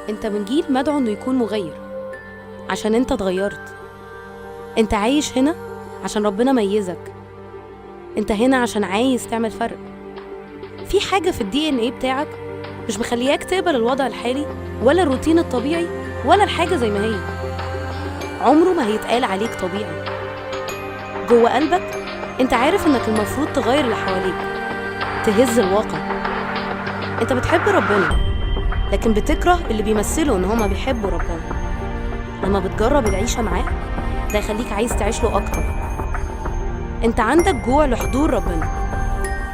انت من جيل مدعو انه يكون مغير عشان انت اتغيرت. انت عايش هنا عشان ربنا ميزك. انت هنا عشان عايز تعمل فرق. في حاجة في الDNA بتاعك مش مخلياك تقبل الوضع الحالي ولا الروتين الطبيعي ولا الحاجة زي ما هي. عمره ما هيتقال عليك طبيعي. جوه قلبك انت عارف انك المفروض تغير اللي حواليك، تهز الواقع. انت بتحب ربنا لكن بتكره اللي بيمثلوا ان هما بيحبوا ربنا. لما بتجرب العيشة معاه ده يخليك عايز تعيش له اكتر. انت عندك جوع لحضور ربنا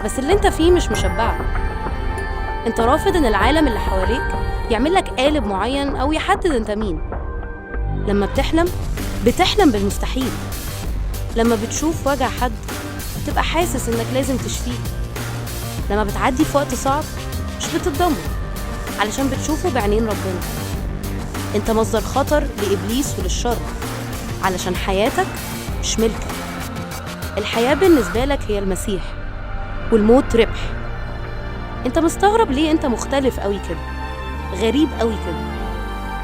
بس اللي انت فيه مش مشبعك. انت رافض ان العالم اللي حواليك يعمل لك قالب معين او يحدد انت مين. لما بتحلم بالمستحيل. لما بتشوف وجع حد بتبقى حاسس انك لازم تشفيه. لما بتعدي في وقت صعب مش بتتدمر علشان بتشوفه بعينين ربنا. انت مصدر خطر لإبليس وللشر علشان حياتك مش ملكك. الحياة بالنسبة لك هي المسيح والموت ربح. انت مستغرب ليه انت مختلف قوي كده، غريب قوي كده.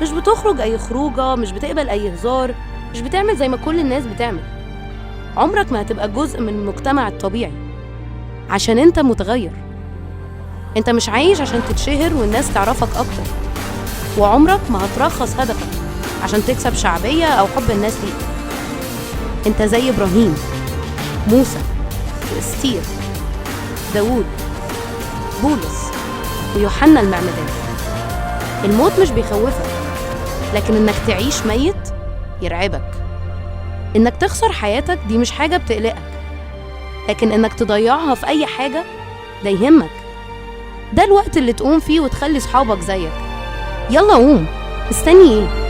مش بتخرج اي خروجة، مش بتقبل اي هزار، مش بتعمل زي ما كل الناس بتعمل. عمرك ما هتبقى جزء من المجتمع الطبيعي عشان انت متغير. انت مش عايش عشان تتشهر والناس تعرفك اكتر، وعمرك ما هترخص هدفك عشان تكسب شعبية او حب الناس ليك. انت زي ابراهيم، موسى، واستير، داوود، بولس، ويوحنا المعمدان. الموت مش بيخوفك، لكن انك تعيش ميت يرعبك. انك تخسر حياتك دي مش حاجة بتقلقك، لكن انك تضيعها في اي حاجة ده يهمك. ده الوقت اللي تقوم فيه وتخلي صحابك زيك. يلا قوم، مستني ايه؟